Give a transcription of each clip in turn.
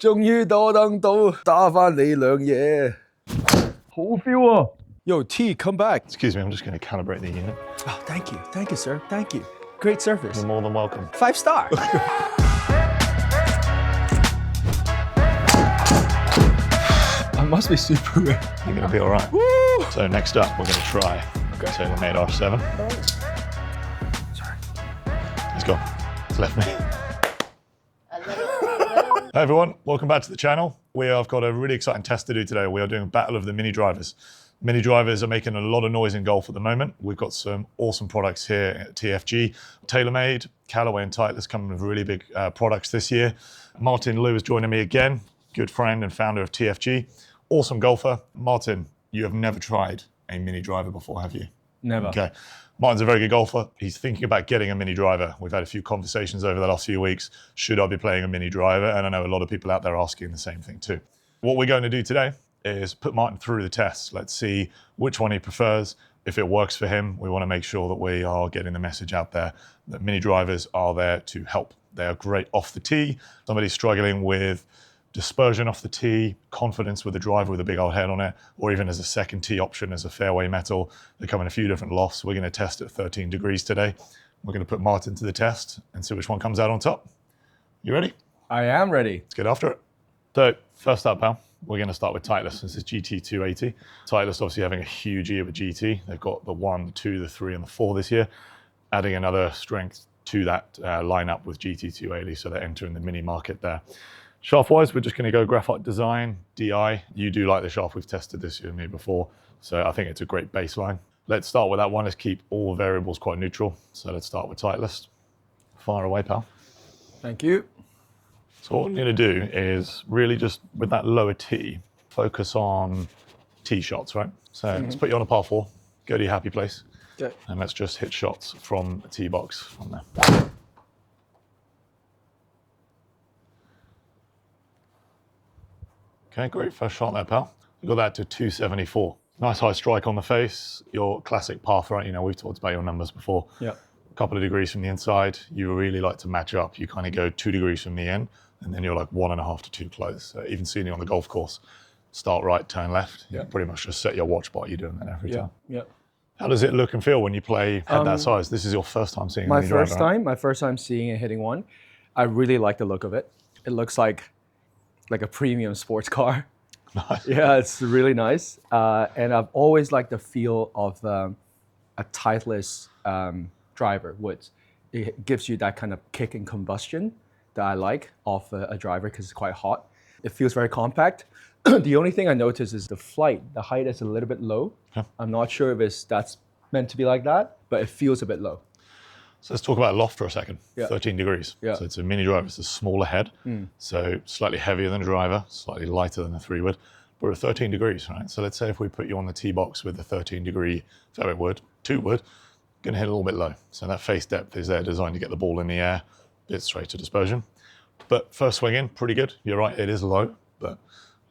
終於多等到打返你兩嘢，好 feel 啊 ！Yo T, come back. Excuse me, I'm just going to calibrate the unit. Oh, thank you, sir. Thank you. Great service. You're more than welcome. 5 star. I must be super rare. You're going to be all right. Woo! So next up, we're going to try TAYLORMADE R7. Sorry. He's gone. It's left me. Hey everyone, welcome back to the channel. We have got a really exciting test to do today. We are doing a battle of the mini drivers. Mini drivers are making a lot of noise in golf at the moment. We've got some awesome products here at TFG. TaylorMade, Callaway and Titleist coming with really big products this year. Martin Liu is joining me again, good friend and founder of TFG. Awesome golfer. Martin, you have never tried a mini driver before, have you? Never. Okay. Martin's a very good golfer. He's thinking about getting a mini driver. We've had a few conversations over the last few weeks. Should I be playing a mini driver? And I know a lot of people out there asking the same thing too. What we're going to do today is put Martin through the test. Let's see which one he prefers. If it works for him, we want to make sure that we are getting the message out there that mini drivers are there to help. They are great off the tee. Somebody's struggling with dispersion off the tee, confidence with the driver with a big old head on it, or even as a second tee option as a fairway metal. They come in a few different lofts. We're going to test at 13 degrees today. We're going to put Martin to the test and see which one comes out on top. You ready? I am ready. Let's get after it. So first up, pal, we're going to start with Titleist. This is GT280. Titleist obviously having a huge year with GT. They've got the 1, the 2, the 3, and the 4 this year, adding another strength to that lineup with GT280. So they're entering the mini market there. Shaft-wise, we're just going to go graphite design, DI. You do like the shaft. We've tested this with me before, so I think it's a great baseline. Let's start with that one. Let's keep all variables quite neutral. So let's start with Titleist. Fire away, pal. Thank you. So what I'm going to do is really just, with that lower tee, focus on tee shots, right? So let's put you on a par 4, go to your happy place, Okay. and let's just hit shots from the tee box from there. Okay, great first shot there, pal. You got that to 274. Nice high strike on the face. Your classic path, right? You know, we've talked about your numbers before. Yeah. A couple of degrees from the inside. You really like to match up. You kind of go 2 degrees from the end, and then you're like 1.5 to 2 close. So even seeing you on the golf course, start right, turn left. Yeah. You pretty much just set your watch spot. You're doing that every time. Yeah. How does it look and feel when you play at that size? This is your first time seeing My mini driver, right? my first time seeing and hitting one. I really like the look of it. It looks like a premium sports car. Nice. Yeah, it's really nice. And I've always liked the feel of a Titleist driver woods. It gives you that kind of kick and combustion that I like of a driver because it's quite hot. It feels very compact. The only thing I notice is the flight. The height is a little bit low. Yeah. I'm not sure if that's meant to be like that, but it feels a bit low. So let's talk about loft for a second. Yeah. 13 degrees. Yeah. So it's a mini driver. It's a smaller head. So slightly heavier than a driver, slightly lighter than a 3-wood. But we're at 13 degrees, right? So let's say if we put you on the tee box with a 13-degree fairway wood, 2-wood, going to hit a little bit low. So that face depth is there designed to get the ball in the air, bit straight to dispersion. But first swing in, pretty good. You're right, it is low, but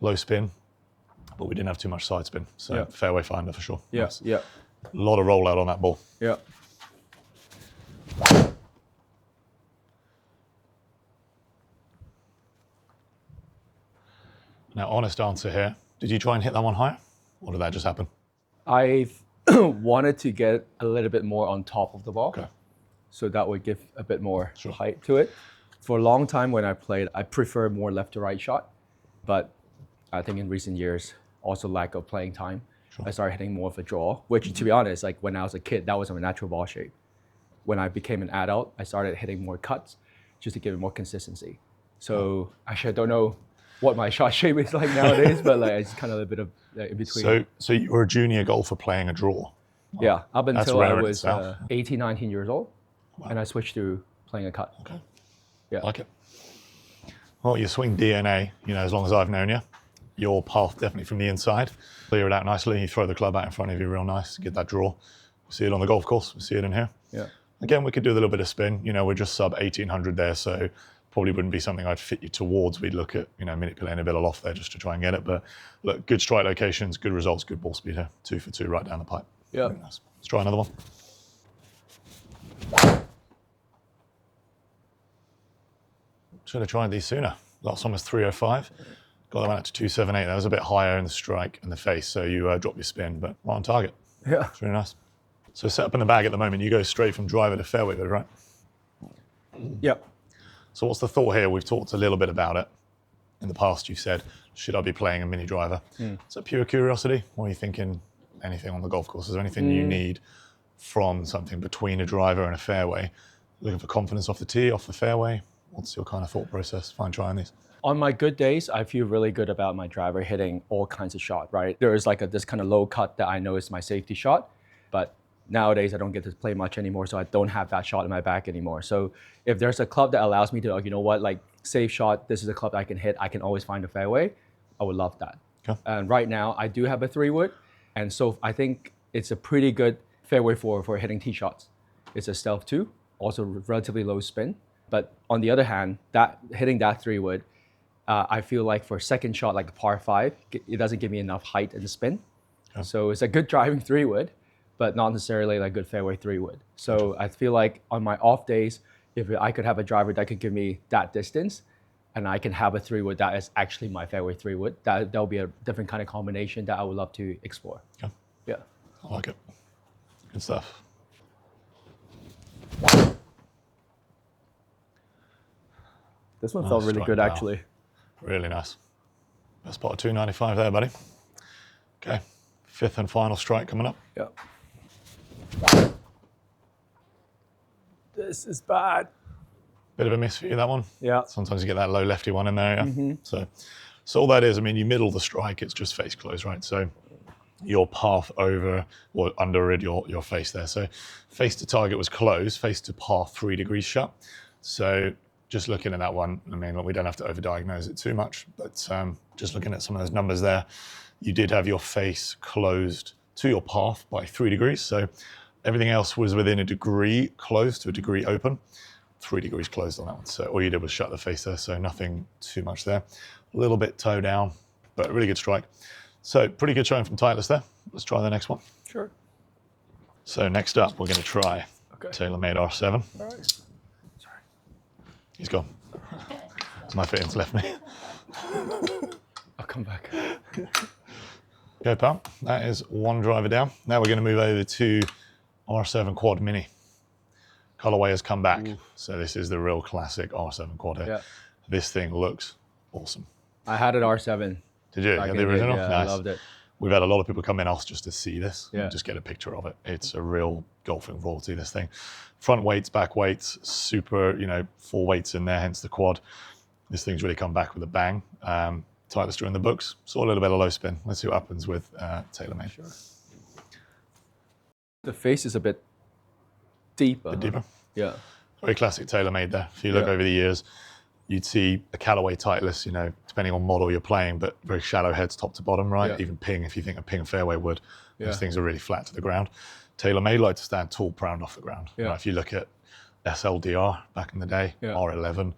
low spin. But we didn't have too much side spin. So Yeah. fairway finder for sure. Yeah, Nice. yeah, A lot of rollout on that ball. yeah. Now, honest answer here. Did you try and hit that one higher? Or did that just happen? I've wanted to get a little bit more on top of the ball. Okay. So that would give a bit more Sure. height to it. For a long time when I played, I prefer more left to right shot. But I think in recent years, also lack of playing time, I started hitting more of a draw, which to be honest, like when I was a kid, that was my natural ball shape. When I became an adult, I started hitting more cuts just to give it more consistency. So actually, I don't know what my shot shape is like nowadays, but like it's kind of a bit of in between. So you were a junior golfer playing a draw. Yeah, up until I rare in was itself. 18, 19 years old, and I switched to playing a cut. Okay. Yeah. Like it. Well, your swing DNA, you know, as long as I've known you, your path definitely from the inside. Clear it out nicely. You throw the club out in front of you real nice. Get that draw. We see it on the golf course. We see it in here. Yeah. Again, we could do a little bit of spin. You know, we're just sub 1800 there, so probably wouldn't be something I'd fit you towards. We'd look at, you know, manipulating a bit of loft there just to try and get it. But look, good strike locations, good results, good ball speed here. 2 for 2 right down the pipe. Yeah. Very nice. Let's try another one. Should have tried these sooner. Last one was 305. Got that one out to 278. That was a bit higher in the strike and the face, so you dropped your spin, but right on target. Yeah. It's really nice. So set up in the bag at the moment, you go straight from driver to fairway, though, right? Yep. So what's the thought here? We've talked a little bit about it. In the past, you've said, should I be playing a mini driver? Is that pure curiosity? Or are you thinking anything on the golf course? Is there anything you need from something between a driver and a fairway? Looking for confidence off the tee, off the fairway? What's your kind of thought process behind trying these? On my good days, I feel really good about my driver hitting all kinds of shots, right? There is like this kind of low cut that I know is my safety shot, but nowadays I don't get to play much anymore, so I don't have that shot in my bag anymore. So if there's a club that allows me to, you know what, like safe shot, this is a club I can hit, I can always find a fairway, I would love that. Okay. And right now I do have a 3-wood, and so I think it's a pretty good fairway for hitting tee shots. It's a stealth 2, also relatively low spin. But on the other hand, hitting that 3-wood, I feel like for a second shot, like a par 5, it doesn't give me enough height and spin. Okay. So it's a good driving 3-wood, but not necessarily like good fairway 3-wood. So I feel like on my off days, if I could have a driver that could give me that distance, and I can have a 3-wood that is actually my fairway 3-wood, that'll be a different kind of combination that I would love to explore. Okay. Yeah. I like it. Good stuff. This one felt really good, actually. Really nice. Best spot of 295 there, buddy. Okay, 5th and final strike coming up. Yeah. This is bad. Bit of a miss for you, that one. Yeah. Sometimes you get that low lefty one in there, yeah. So all that is, I mean, you middle the strike, it's just face close, right? So your path over or under your face there. So face to target was closed, face to path 3 degrees shut. So just looking at that one, I mean, we don't have to overdiagnose it too much, but just looking at some of those numbers there, you did have your face closed to your path by 3 degrees. So everything else was within a degree closed to a degree open. 3 degrees closed on that one. So all you did was shut the face there, so nothing too much there. A little bit toe down, but a really good strike. So pretty good showing from Titleist there. Let's try the next one. Sure. So next up, we're going to try TaylorMade R7. All right. He's gone. My fittings left me. I'll come back. Okay, pal. That is one driver down. Now we're going to move over to R7 Quad Mini. Callaway has come back. Ooh. So this is the real classic R7 Quad here. Yeah. This thing looks awesome. I had an R7. Did you? Yeah, the original? Yeah, nice. I loved it. We've had a lot of people come in us just to see this, and just get a picture of it. It's a real golfing royalty, this thing. Front weights, back weights, super, 4 weights in there, hence the quad. This thing's really come back with a bang. Titleist are in the books. Saw a little bit of low spin. Let's see what happens with TaylorMade. Sure. The face is a bit deeper. A bit deeper? Yeah. Very classic TaylorMade there. If you look over the years, you'd see a Callaway Titleist, depending on model you're playing, but very shallow heads top to bottom, right? Yeah. Even ping, if you think a ping fairway would, those things are really flat to the ground. TaylorMade like to stand tall, proud off the ground. Yeah. Right? If you look at SLDR back in the day, R11,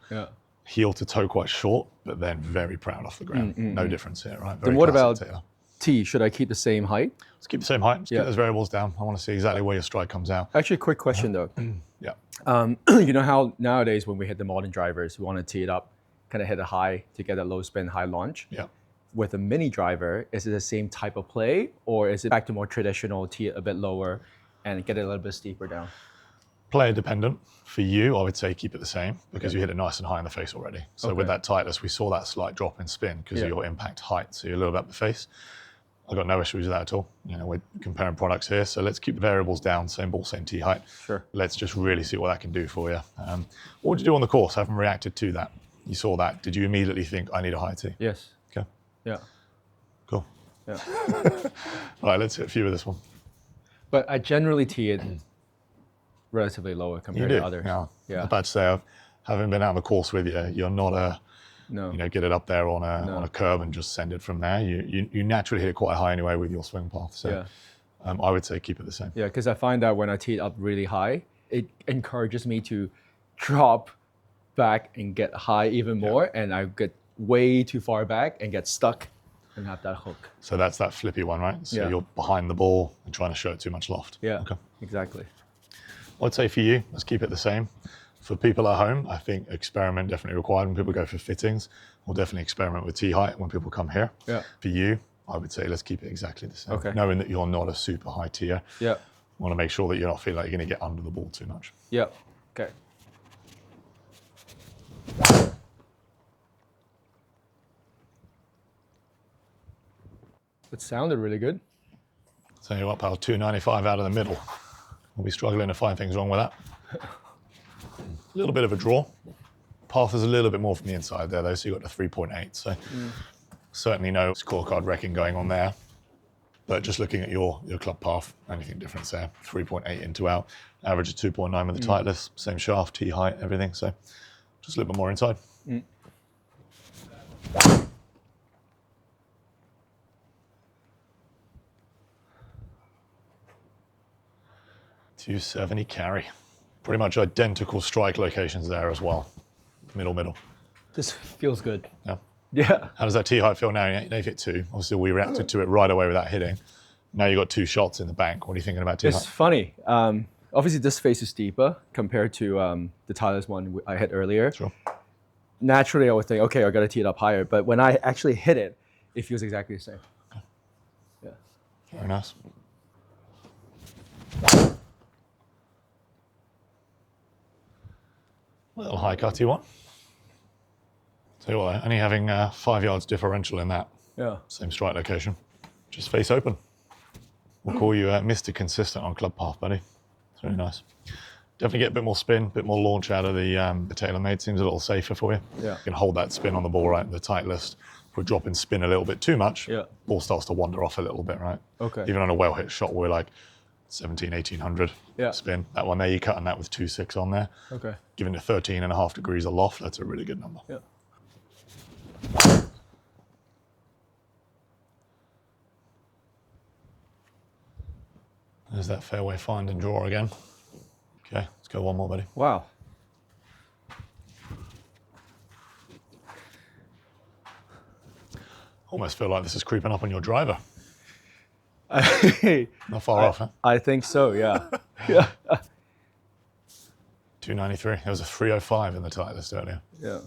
heel to toe quite short, but then very proud off the ground. No difference here, right? Very then what about Taylor. T? Should I keep the same height? Let's keep the same height. Let's get those variables down. I want to see exactly where your strike comes out. Actually, quick question though. Yeah. You know how nowadays when we hit the modern drivers, we want to tee it up, kind of hit a high to get a low spin, high launch. Yeah. With a mini driver, is it the same type of play, or is it back to more traditional, tee it a bit lower and get it a little bit steeper down? Player dependent. For you, I would say keep it the same because you hit it nice and high in the face already. So with that Titleist, we saw that slight drop in spin because of your impact height. So you're a little bit up the face. I've got no issues with that at all. We're comparing products here. So let's keep the variables down, same ball, same tee height. Sure. Let's just really see what that can do for you. What did you do on the course? Having reacted to that, you saw that. Did you immediately think, I need a high tee? Yes. Okay. Yeah. Cool. Yeah. All right, let's hit a few of this one. But I generally tee it relatively lower compared to others. Yeah. I'm about to say, having been out on the course with you, you're not get it up there on a curb and just send it from there. You naturally hit it quite high anyway with your swing path. So I would say keep it the same. Yeah, because I find that when I tee it up really high, it encourages me to drop back and get high even more, and I get way too far back and get stuck and have that hook. So that's that flippy one, right? So you're behind the ball and trying to show it too much loft. Yeah, exactly. I'd say for you, let's keep it the same. For people at home, I think experiment definitely required. When people go for fittings, we'll definitely experiment with T-height when people come here. Yeah. For you, I would say let's keep it exactly the same. Okay. Knowing that you're not a super high tier. Yeah. Want to make sure that you're not feeling like you're going to get under the ball too much. Yeah. Okay. It sounded really good. Tell you what, pal, 295 out of the middle. We'll be struggling to find things wrong with that. A little bit of a draw. Path is a little bit more from the inside there, though, so you got the 3.8. So certainly no scorecard wrecking going on there. But just looking at your club path, anything different there. 3.8 into out. Average of 2.9 with the Titleist. Same shaft, T-height, everything. So just a little bit more inside. 270 carry. Pretty much identical strike locations there as well. Middle. This feels good. Yeah. Yeah. How does that T-height feel now? You've hit 2. Obviously, we reacted to it right away without hitting. Now you got 2 shots in the bank. What are you thinking about T-height? It's funny. Obviously, this face is steeper compared to the Titleist one I hit earlier. Sure. Naturally, I would think, okay, I got to tee it up higher. But when I actually hit it, it feels exactly the same. Okay. Yeah. Very nice. A little high cutty one. Tell you what, only having 5 yards differential in that. Yeah. Same strike location. Just face open. We'll call you Mr. Consistent on club path, buddy. It's really nice. Definitely get a bit more spin, a bit more launch out of the TaylorMade. Seems a little safer for you. Yeah. You can hold that spin on the ball, right? The Titleist. If we drop in spin a little bit too much, ball starts to wander off a little bit, right? Okay. Even on a well hit shot, we're like 17, 1800 spin. That one there, you're cutting that with 2.6 on there. Okay. Giving it 13.5 degrees aloft, that's a really good number. Yeah. There's that fairway find and draw again. Okay, let's go one more, buddy. Wow. Almost feel like this is creeping up on your driver. Not far off, huh? I think so, yeah. Yeah. 293. There was a 305 in the Titleist earlier. Yeah.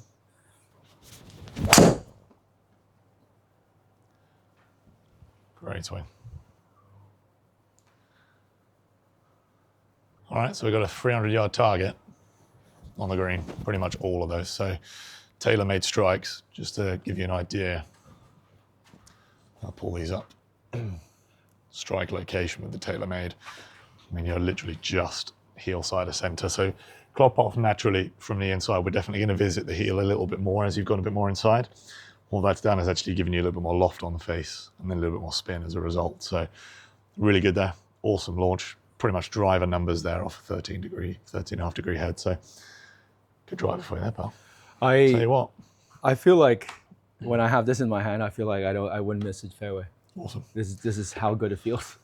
Great swing. All right, so we've got a 300-yard target on the green, pretty much all of those. So TaylorMade strikes, just to give you an idea. I'll pull these up. Strike location with the TaylorMade. I mean, you're literally just heel side of center. So club path naturally from the inside, we're definitely going to visit the heel a little bit more as you've gone a bit more inside. All that's done is actually giving you a little bit more loft on the face and then a little bit more spin as a result. So really good there. Awesome launch. Pretty much driver numbers there off a 13.5 degree head. So good driver for you there, pal. Tell you what. I feel like when I have this in my hand, I feel like I wouldn't miss it fairway. Awesome. This is how good it feels.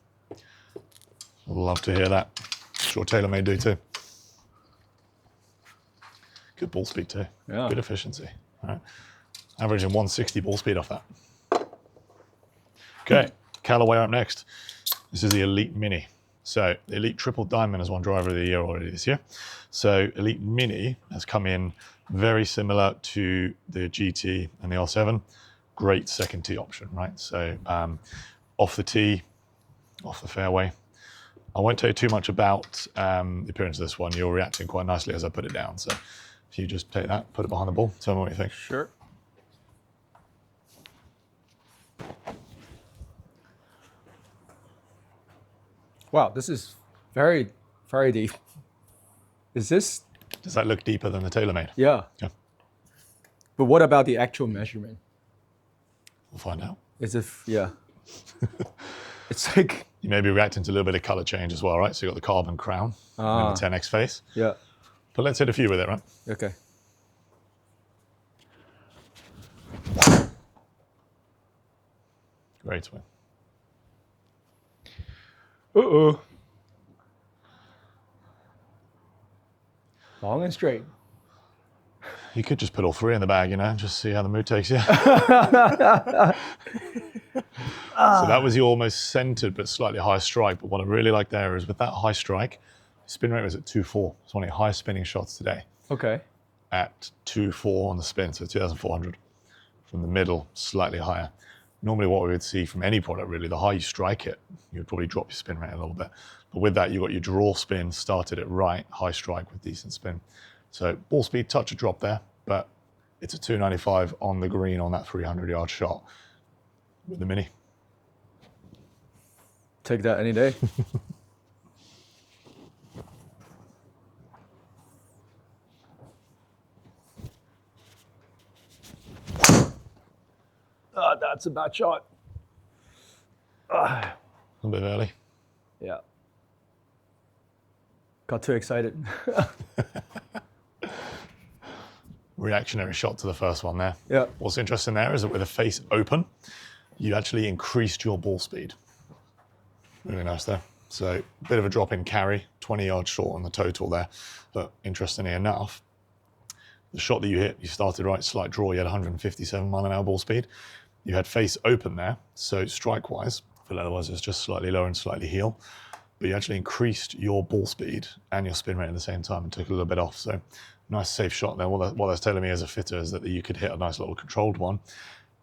Love to hear that. Sure TaylorMade do too. Good ball speed too. Yeah. Good efficiency. All right. Averaging 160 ball speed off that. Okay, Callaway up next. This is the Elyte Mini. So the Elyte Triple Diamond has won Driver of the Year already this year. So Elyte Mini has come in very similar to the GT and the R7. Great second tee option, right? So off the tee, off the fairway. I won't tell you too much about the appearance of this one. You're reacting quite nicely as I put it down. So if you just take that, put it behind the ball, tell me what you think. Sure. Wow, this is very, very deep. Is this? Does that look deeper than the TaylorMade? Yeah. Yeah. But what about the actual measurement? We'll find out. Is it? Yeah. It's like. You may be reacting to a little bit of color change as well, right? So you've got the carbon crown and the 10X face. Yeah. But let's hit a few with it, right? Okay. Great swing. Uh-oh. Long and straight. You could just put all three in the bag, you know, and just see how the mood takes you. So that was your almost centered but slightly high strike. But what I really like there is with that high strike, spin rate was at 2.4. It's one of your highest spinning shots today. Okay. at 2.4 on the spin, so 2,400. From the middle, slightly higher. Normally what we would see from any product really, the higher you strike it, you would probably drop your spin rate a little bit. But with that, you got your draw spin started at right, high strike with decent spin. So ball speed, touch a drop there, but it's a 295 on the green on that 300-yard shot with the Mini. Take that any day. That's a bad shot. A little bit early. Yeah. Got too excited. Reactionary shot to the first one there. Yeah. What's interesting there is that with the face open, you actually increased your ball speed. Really nice there. So a bit of a drop in carry, 20 yards short on the total there. But interestingly enough, the shot that you hit, you started right, slight draw, you had 157 mile an hour ball speed. You had face open there, so strike-wise, but otherwise it's just slightly lower and slightly heel. But you actually increased your ball speed and your spin rate at the same time and took a little bit off. So nice safe shot there. What that's telling me as a fitter is that you could hit a nice little controlled one,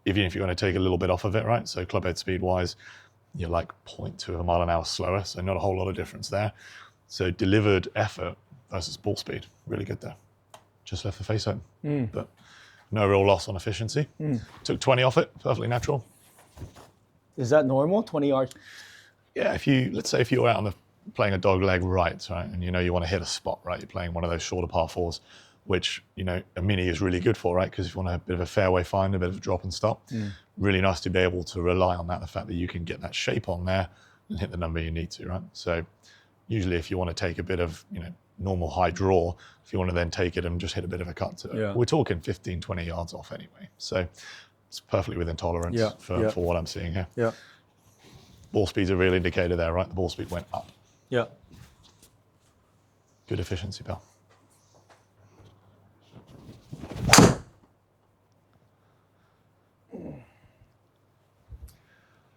even if you're going to take a little bit off of it, right? So club head speed-wise, you're like 0.2 of a mile an hour slower, so not a whole lot of difference there. So delivered effort versus ball speed, really good there. Just left the face open, but no real loss on efficiency. Took 20 off it, perfectly natural. Is that normal, 20 yards? Yeah, let's say if you're out on playing a dog leg right, and you know you want to hit a spot, right? You're playing one of those shorter par fours, which, you know, a Mini is really good for, right? Because if you want a bit of a fairway find, a bit of a drop and stop, really nice to be able to rely on that, the fact that you can get that shape on there and hit the number you need to, right? So usually if you want to take a bit of, you know, normal high draw, if you want to then take it and just hit a bit of a cut to it. Yeah. We're talking 15, 20 yards off anyway. So it's perfectly within tolerance for what I'm seeing here. Yeah. Ball speed's a real indicator there, right? The ball speed went up. Yeah. Good efficiency, pal.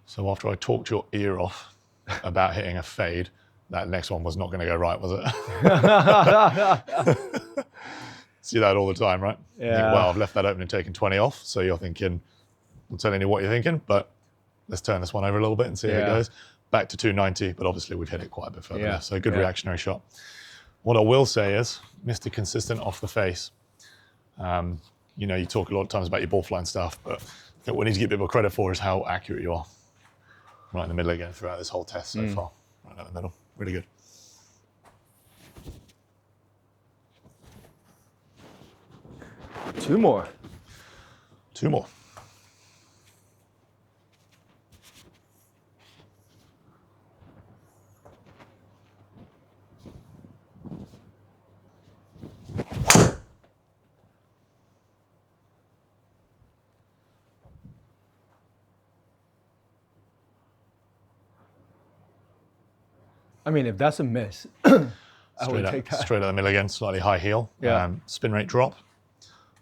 So after I talked your ear off about hitting a fade, that next one was not going to go right, was it? See that all the time, right? Yeah. You think, well, I've left that open and taken 20 off. So you're thinking, I'm telling you what you're thinking, but let's turn this one over a little bit and see how it goes. Back to 290, but obviously we've hit it quite a bit further left. So good reactionary shot. What I will say is, Mr. Consistent off the face. You know, you talk a lot of times about your ball flying stuff, but I think what we need to give a bit more credit for is how accurate you are. Right in the middle again throughout this whole test so far. Right in the middle. Really good. Two more. Two more. I mean, if that's a miss, I would take that. Straight out the middle again, slightly high heel. Yeah. Spin rate drop.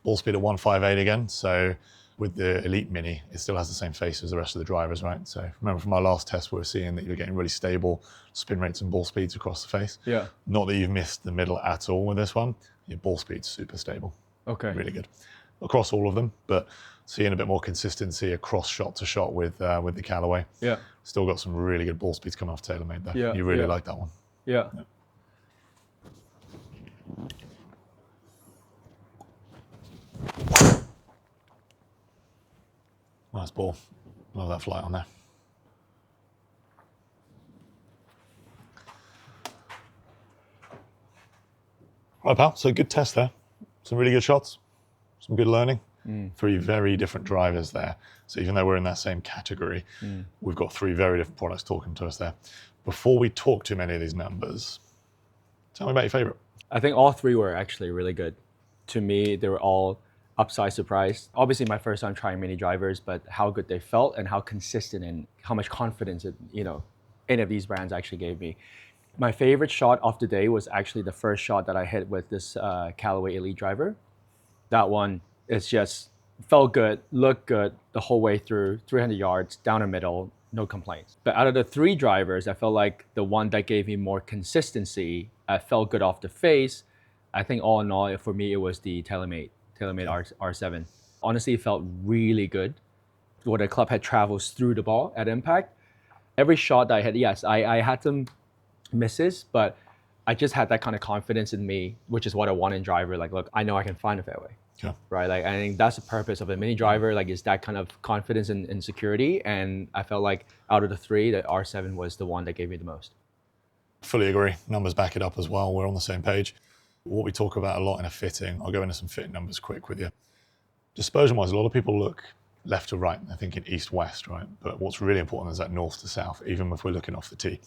Ball speed at 158 again. So with the Elyte Mini, it still has the same face as the rest of the drivers, right? So remember from our last test, we were seeing that you're getting really stable spin rates and ball speeds across the face. Yeah. Not that you've missed the middle at all with this one. Your ball speed's super stable. Okay. Really good. Across all of them, but seeing a bit more consistency across shot to shot with the Callaway. Yeah. Still got some really good ball speeds coming off TaylorMade there. Yeah. You really like that one. Yeah. Nice ball. Love that flight on there. Right, pal. So good test there. Some really good shots. Some good learning. Three very different drivers there. So even though we're in that same category, we've got three very different products talking to us there. Before we talk too many of these numbers, tell me about your favorite. I think all three were actually really good. To me, they were all upside surprise. Obviously, my first time trying mini drivers, but how good they felt and how consistent and how much confidence it, you know, any of these brands actually gave me. My favorite shot of the day was actually the first shot that I hit with this Callaway Elyte driver. That one, it's just felt good, looked good the whole way through, 300 yards, down the middle, no complaints. But out of the three drivers, I felt like the one that gave me more consistency, felt good off the face, I think all in all, for me, it was the TaylorMade R7. Honestly, it felt really good. Where the club head travels through the ball at impact. Every shot that I had, yes, I had some misses, but I just had that kind of confidence in me, which is what I want in driver. Like, look, I know I can find a fairway. Yeah. Right. Like, I think that's the purpose of a mini driver. Like, is that kind of confidence and security. And I felt like out of the three, the R7 was the one that gave me the most. Fully agree. Numbers back it up as well. We're on the same page. What we talk about a lot in a fitting, I'll go into some fitting numbers quick with you. Dispersion-wise, a lot of people look left to right. They're thinking east-west, right? But what's really important is that north to south, even if we're looking off the tee.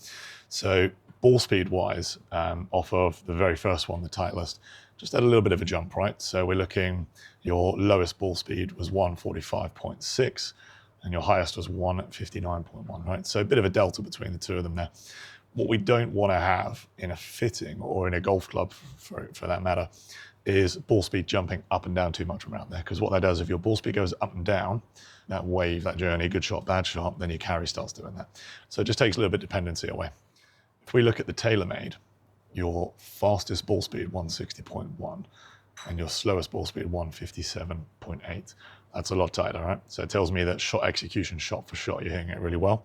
So ball speed-wise, off of the very first one, the Titleist, just had a little bit of a jump, right? So we're looking, your lowest ball speed was 145.6 and your highest was 159.1, right? So a bit of a delta between the two of them there. What we don't want to have in a fitting or in a golf club, for that matter, is ball speed jumping up and down too much around there. Because what that does, if your ball speed goes up and down, that wave, that journey, good shot, bad shot, then your carry starts doing that. So it just takes a little bit of dependency away. If we look at the TaylorMade, your fastest ball speed, 160.1, and your slowest ball speed, 157.8. That's a lot tighter, right? So it tells me that shot execution, shot for shot, you're hitting it really well.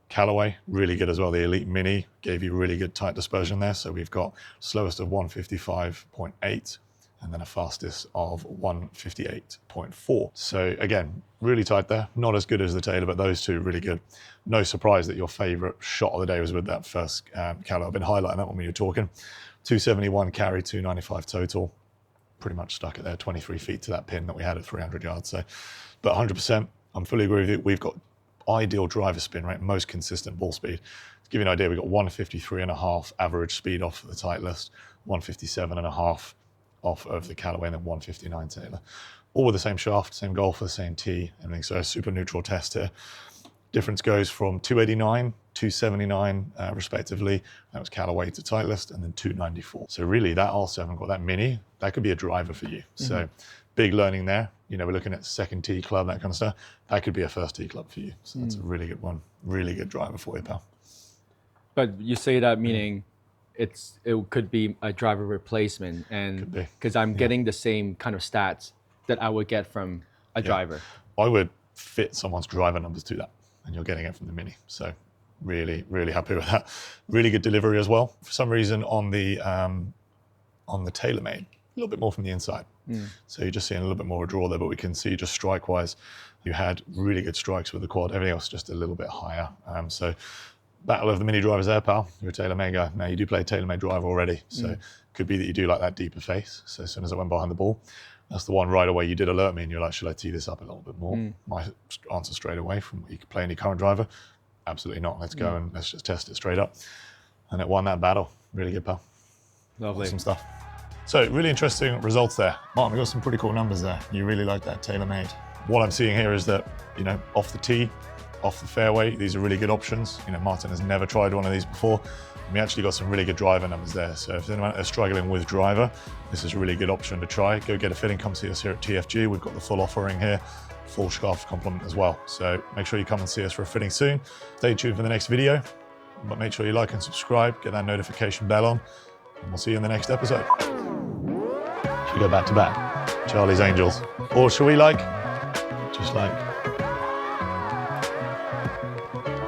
Callaway, really good as well. The Elyte Mini gave you really good tight dispersion there. So we've got slowest of 155.8 and then a fastest of 158.4. So again, really tight there. Not as good as the Taylor, but those two really good. No surprise that your favorite shot of the day was with that first Callaway. I've been highlighting that one when you were talking. 271 carry, 295 total. Pretty much stuck it there, 23 feet to that pin that we had at 300 yards. So, but 100%, I'm fully agree with you. We've got ideal driver spin rate, most consistent ball speed. To give you an idea, we got 153.5 average speed off of the Titleist, 157.5 off of the Callaway, and then 159 Taylor. All with the same shaft, same golfer, same tee, everything. So a super neutral test here. Difference goes from 289, 279 respectively. That was Callaway to Titleist, and then 294. So really, that R7 got that mini, that could be a driver for you. So big learning there. You know, we're looking at second tee club, that kind of stuff. That could be a first tee club for you. So that's a really good one. Really good driver for you, pal. But you say that meaning it could be a driver replacement, and because I'm getting the same kind of stats that I would get from a driver. I would fit someone's driver numbers to that, and you're getting it from the Mini. So really, really happy with that. Really good delivery as well. For some reason on the TaylorMade, a little bit more from the inside. So you're just seeing a little bit more of a draw there, but we can see just strike-wise, you had really good strikes with the quad. Everything else just a little bit higher. So battle of the mini drivers there, pal. You're a TaylorMade guy. Now you do play a TaylorMade driver already, so could be that you do like that deeper face. So as soon as I went behind the ball, that's the one right away you did alert me, and you're like, should I tee this up a little bit more? My answer straight away from you could play any current driver, absolutely not. Let's go and let's just test it straight up. And it won that battle. Really good, pal. Lovely. Awesome stuff. So really interesting results there. Martin, we got some pretty cool numbers there. You really like that TaylorMade. What I'm seeing here is that, you know, off the tee, off the fairway, these are really good options. You know, Martin has never tried one of these before. And we actually got some really good driver numbers there. So if anyone is struggling with driver, this is a really good option to try. Go get a fitting, come see us here at TFG. We've got the full offering here, full scarf complement as well. So make sure you come and see us for a fitting soon. Stay tuned for the next video, but make sure you like and subscribe, get that notification bell on, and we'll see you in the next episode. Should we go back to back? Charlie's Angels. Or should we just like...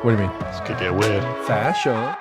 What do you mean? This could get weird. Fashion.